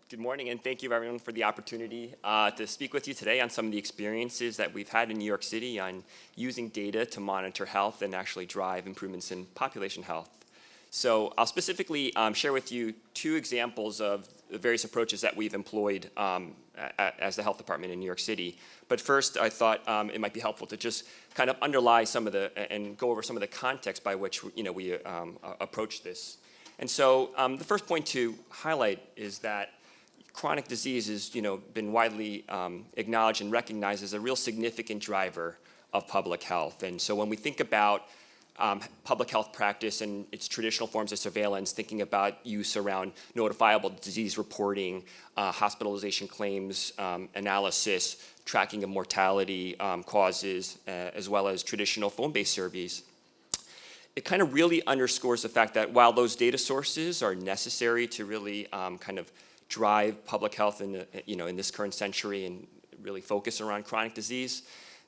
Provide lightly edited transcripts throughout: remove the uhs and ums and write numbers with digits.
Good morning, and thank you everyone for the opportunity to speak with you today on some of the experiences that we've had in New York City on using data to monitor health and actually drive improvements in population health. So I'll specifically share with you two examples of the various approaches that we've employed as the health department in New York City. But first, I thought it might be helpful to just kind of underlie some of the, and go over some of the context by which we approach this. And so the first point to highlight is that chronic disease has been widely acknowledged and recognized as a real significant driver of public health. And so when we think about public health practice and its traditional forms of surveillance, thinking about use around notifiable disease reporting, hospitalization claims analysis, tracking of mortality causes, as well as traditional phone-based surveys, it kind of really underscores the fact that while those data sources are necessary to really kind of drive public health in this current century and really focus around chronic disease,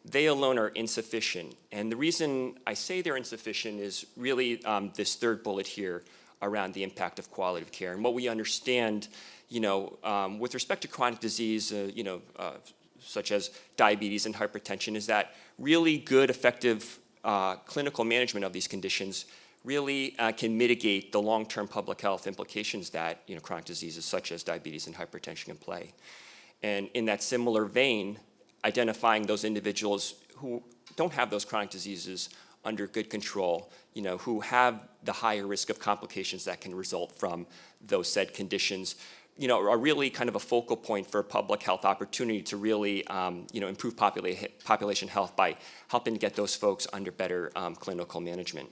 they alone are insufficient. And the reason I say they're insufficient is really this third bullet here around the impact of quality of care. And what we understand, with respect to chronic disease, such as diabetes and hypertension, is that really good, effective clinical management of these conditions really can mitigate the long-term public health implications that chronic diseases such as diabetes and hypertension can play. And in that similar vein, identifying those individuals who don't have those chronic diseases under good control, who have the higher risk of complications that can result from those said conditions, are really kind of a focal point for public health opportunity to really, improve population health by helping to get those folks under better clinical management.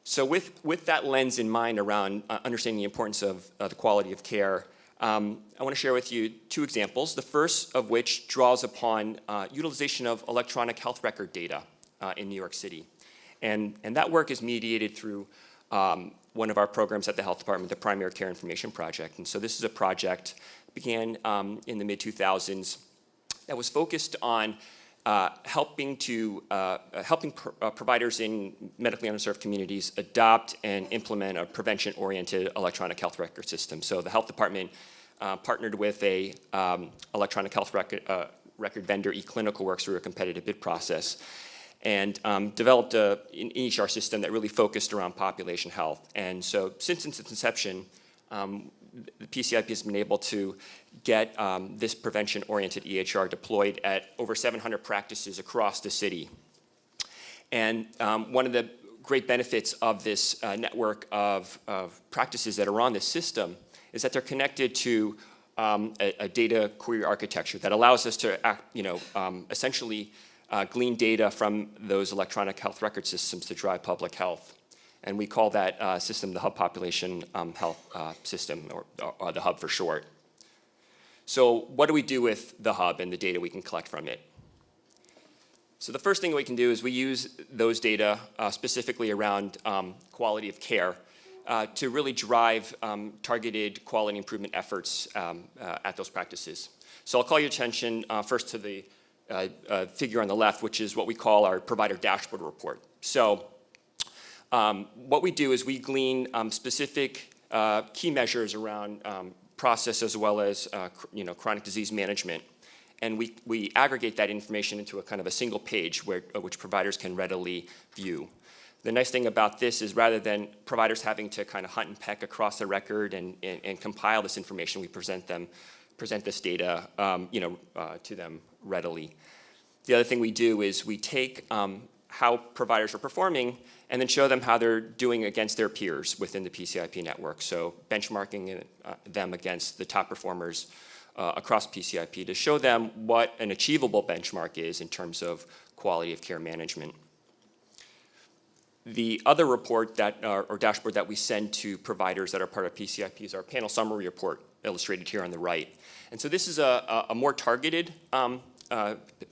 So with that lens in mind around understanding the importance of the quality of care, I want to share with you two examples, the first of which draws upon utilization of electronic health record data in New York City. And that work is mediated through one of our programs at the health department, the Primary Care Information Project. And so this is a project that began in the mid-2000s that was focused on helping providers in medically underserved communities adopt and implement a prevention-oriented electronic health record system. So the health department partnered with a electronic health record vendor, eClinicalWorks, through a competitive bid process, and developed an EHR system that really focused around population health. And so since its inception, the PCIP has been able to get this prevention-oriented EHR deployed at over 700 practices across the city. And one of the great benefits of this network of practices that are on this system is that they're connected to a data query architecture that allows us to essentially glean data from those electronic health record systems to drive public health. And we call that system the Hub Population Health System, or the Hub for short. So what do we do with the Hub and the data we can collect from it? So the first thing we can do is we use those data specifically around quality of care to really drive targeted quality improvement efforts at those practices. So I'll call your attention first to the figure on the left, which is what we call our provider dashboard report. So what we do is we glean specific key measures around process as well as chronic disease management, and we aggregate that information into a kind of a single page which providers can readily view. The nice thing about this is rather than providers having to kind of hunt and peck across the record and compile this information, we present this data to them readily. The other thing we do is we take how providers are performing and then show them how they're doing against their peers within the PCIP network. So benchmarking them against the top performers across PCIP to show them what an achievable benchmark is in terms of quality of care management. The other report or dashboard that we send to providers that are part of PCIP is our panel summary report, illustrated here on the right. And so this is a more targeted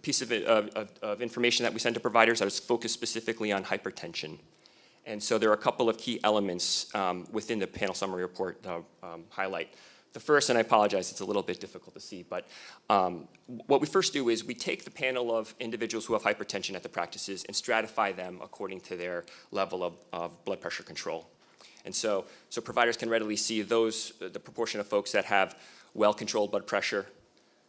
piece of information that we send to providers that is focused specifically on hypertension. And so there are a couple of key elements within the panel summary report that I'll highlight. The first, and I apologize, it's a little bit difficult to see, but what we first do is we take the panel of individuals who have hypertension at the practices and stratify them according to their level of blood pressure control. And so providers can readily see the proportion of folks that have well-controlled blood pressure,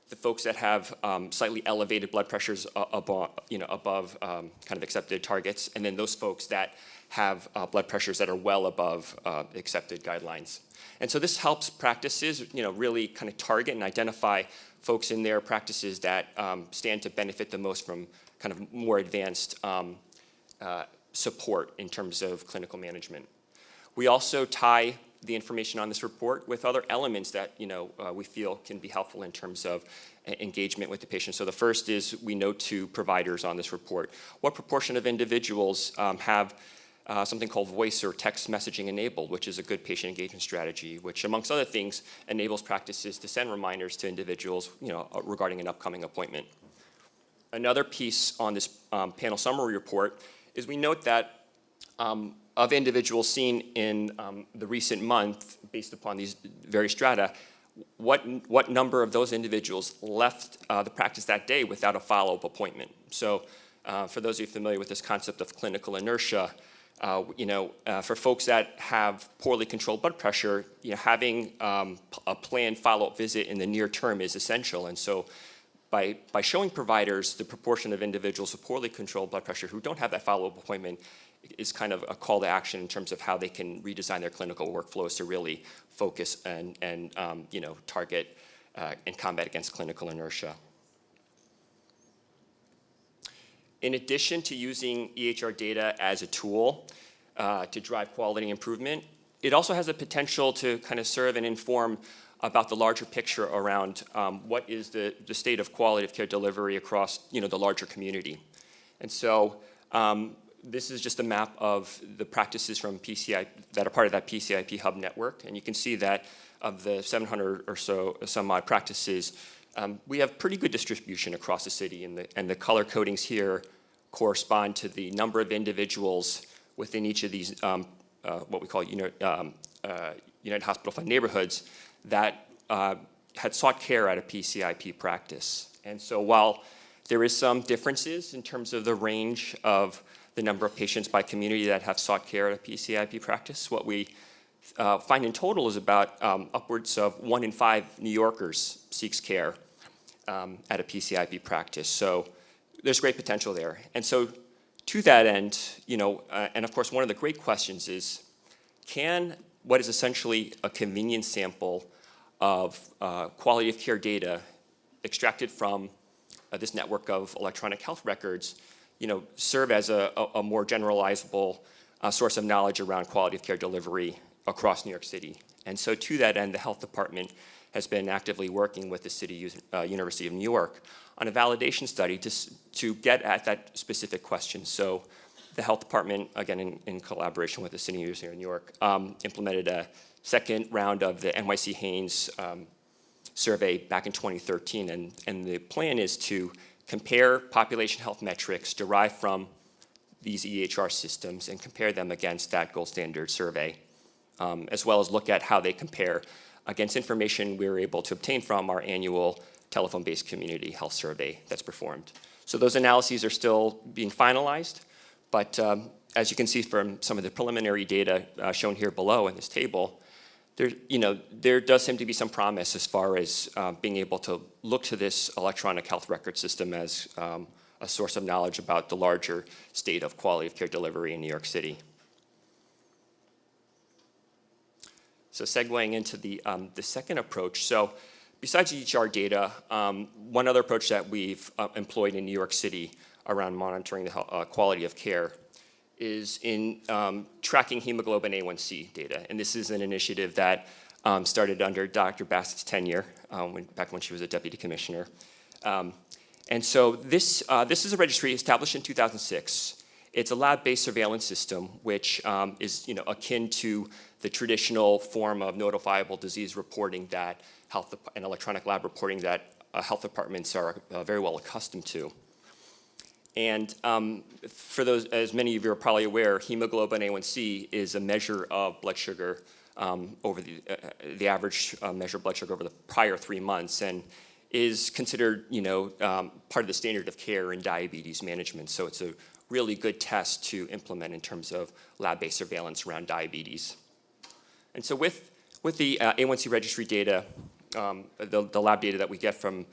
the folks that have slightly elevated blood pressures above kind of accepted targets, and then those folks that have blood pressures that are well above accepted guidelines. And so this helps practices, really kind of target and identify folks in their practices that stand to benefit the most from kind of more advanced support in terms of clinical management. We also tie the information on this report with other elements that we feel can be helpful in terms of engagement with the patient. So the first is we note to providers on this report what proportion of individuals have something called voice or text messaging enabled, which is a good patient engagement strategy, which amongst other things enables practices to send reminders to individuals regarding an upcoming appointment. Another piece on this panel summary report is we note that of individuals seen in the recent month, based upon these various strata, what number of those individuals left the practice that day without a follow-up appointment. So for those of you familiar with this concept of clinical inertia, for folks that have poorly controlled blood pressure, having a planned follow-up visit in the near term is essential. And so by showing providers the proportion of individuals with poorly controlled blood pressure who don't have that follow-up appointment is kind of a call to action in terms of how they can redesign their clinical workflows to really focus and target and combat against clinical inertia. In addition to using EHR data as a tool to drive quality improvement, it also has the potential to kind of serve and inform about the larger picture around what is the state of quality of care delivery across the larger community. And so this is just a map of the practices from PCI that are part of that PCIP hub network, and you can see that of the 700 or so some odd practices, we have pretty good distribution across the city, and the color codings here correspond to the number of individuals within each of these what we call United Hospital Fund neighborhoods that had sought care at a PCIP practice. And so while there is some differences in terms of the range of the number of patients by community that have sought care at a PCIP practice, what we find in total is about upwards of 1 in 5 New Yorkers seeks care at a PCIP practice. So there's great potential there. And so to that end, and of course one of the great questions is, can what is essentially a convenience sample of quality of care data extracted from this network of electronic health records serve as a more generalizable source of knowledge around quality of care delivery across New York City? And so to that end, the health department has been actively working with the University of New York on a validation study to get at that specific question. So the health department, again in collaboration with the City University of New York, implemented a second round of the NYC Haynes survey back in 2013, and the plan is to compare population health metrics derived from these EHR systems and compare them against that gold standard survey, as well as look at how they compare against information we were able to obtain from our annual telephone-based community health survey that's performed. So those analyses are still being finalized, but as you can see from some of the preliminary data shown here below in this table, there does seem to be some promise as far as being able to look to this electronic health record system as a source of knowledge about the larger state of quality of care delivery in New York City. So segueing into the second approach, so besides EHR data, one other approach that we've employed in New York City around monitoring the quality of care is in tracking hemoglobin A1C data. And this is an initiative that started under Dr. Bassett's tenure, back when she was a deputy commissioner. And so this is a registry established in 2006. It's a lab-based surveillance system, which is akin to the traditional form of notifiable disease reporting that and electronic lab reporting that health departments are very well accustomed to. And for those, as many of you are probably aware, hemoglobin A1C is a measure of blood sugar over the average measure of blood sugar over the prior 3 months, and is considered, part of the standard of care in diabetes management. So it's a really good test to implement in terms of lab-based surveillance around diabetes. And so with the A1C registry data, the lab data that we get from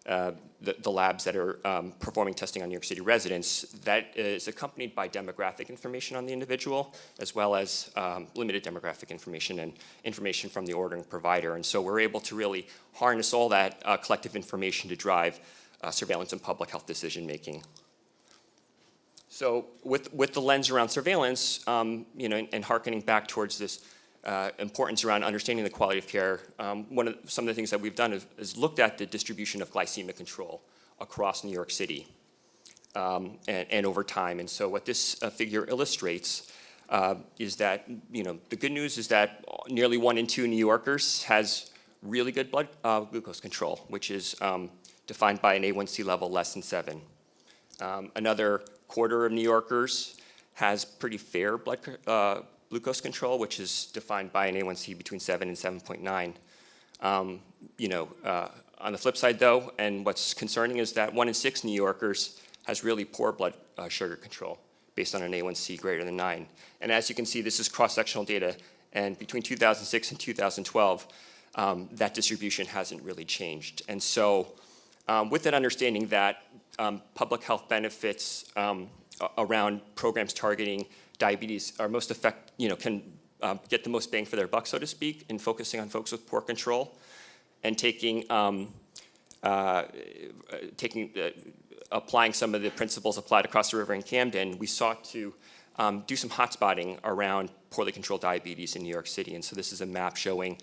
the labs that are performing testing on New York City residents, that is accompanied by demographic information on the individual, as well as limited demographic information and information from the ordering provider. And so we're able to really harness all that collective information to drive surveillance and public health decision making. So with the lens around surveillance, and hearkening back towards this importance around understanding the quality of care, some of the things that we've done is looked at the distribution of glycemic control across New York City and over time. And so what this figure illustrates is that, the good news is that nearly 1 in 2 New Yorkers has really good blood glucose control, which is defined by an A1C level less than 7. Another quarter of New Yorkers has pretty fair blood glucose control, which is defined by an A1C between 7 and 7.9. On the flip side, though, and what's concerning is that 1 in 6 New Yorkers has really poor blood sugar control based on an A1C greater than 9. And as you can see, this is cross-sectional data, and between 2006 and 2012, that distribution hasn't really changed. And so with that understanding that public health benefits around programs targeting diabetes are most can get the most bang for their buck, so to speak, in focusing on folks with poor control, and applying some of the principles applied across the river in Camden, we sought to do some hotspotting around poorly controlled diabetes in New York City. And so this is a map showing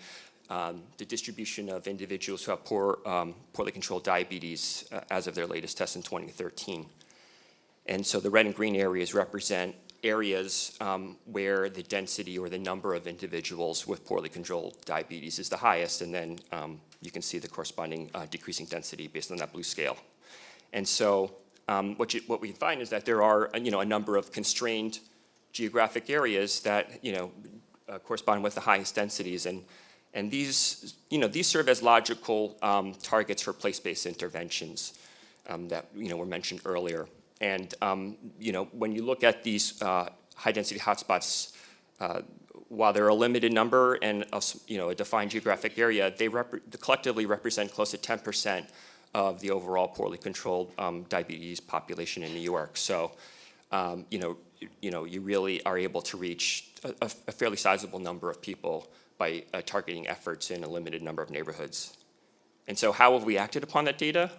the distribution of individuals who have poorly controlled diabetes as of their latest test in 2013. And so the red and green areas represent areas where the density or the number of individuals with poorly controlled diabetes is the highest, and then you can see the corresponding decreasing density based on that blue scale. And so what we find is that there are a number of constrained geographic areas that correspond with the highest densities, and these serve as logical targets for place-based interventions that were mentioned earlier. And when you look at these high-density hotspots, while there are a limited number and a defined geographic area, they collectively represent close to 10% of the overall poorly controlled diabetes population in New York. So, you really are able to reach a fairly sizable number of people by targeting efforts in a limited number of neighborhoods. And so, how have we acted upon that data?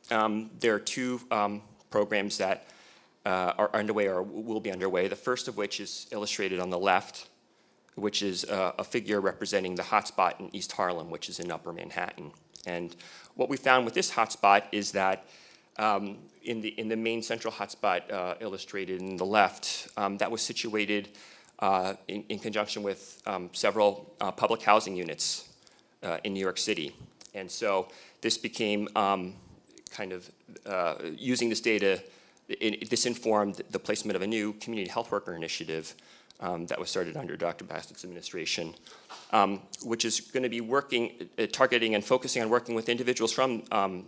There are 2 programs that are underway or will be underway. The first of which is illustrated on the left, which is a figure representing the hotspot in East Harlem, which is in Upper Manhattan. And what we found with this hotspot is that in the main central hotspot illustrated in the left, that was situated in conjunction with several public housing units in New York City. And so this became using this data, this informed the placement of a new community health worker initiative that was started under Dr. Bassett's administration, which is going to be targeting and focusing on working with individuals from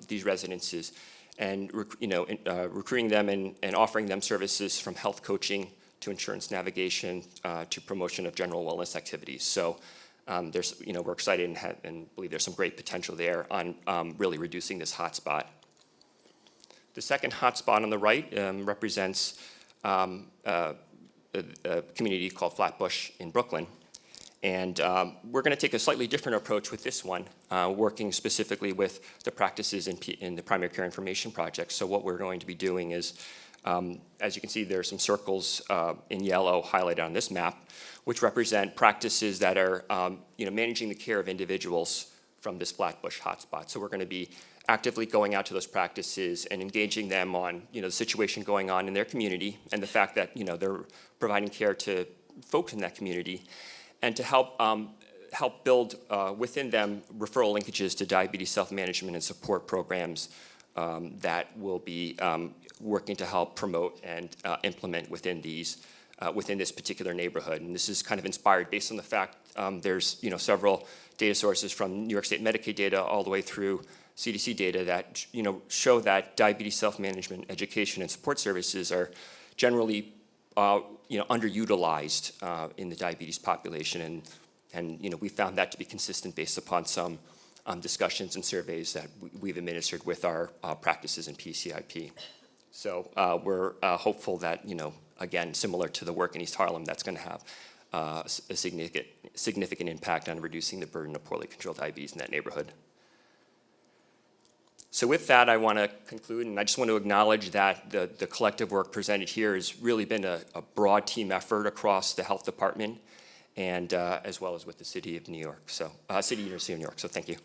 these residences and recruiting them and offering them services from health coaching to insurance navigation to promotion of general wellness activities. So we're excited and believe there's some great potential there on really reducing this hotspot. The second hotspot on the right represents a community called Flatbush in Brooklyn. And we're going to take a slightly different approach with this one, working specifically with the practices in the Primary Care Information Project. So what we're going to be doing is, as you can see, there are some circles in yellow highlighted on this map, which represent practices that are managing the care of individuals from this Flatbush hotspot. So we're going to be actively going out to those practices and engaging them on the situation going on in their community and the fact that they're providing care to folks in that community, and to help build within them referral linkages to diabetes self-management and support programs that will be working to help promote and implement within this particular neighborhood. And this is kind of inspired based on the fact there's several data sources from New York State Medicaid data all the way through CDC data that show that diabetes self-management, education, and support services are generally underutilized in the diabetes population, and And we found that to be consistent based upon some discussions and surveys that we've administered with our practices in PCIP. So we're hopeful that, again, similar to the work in East Harlem, that's going to have a significant impact on reducing the burden of poorly controlled diabetes in that neighborhood. So with that, I want to conclude, and I just want to acknowledge that the collective work presented here has really been a broad team effort across the health department, and as well as with the City of New York, University of New York. So thank you.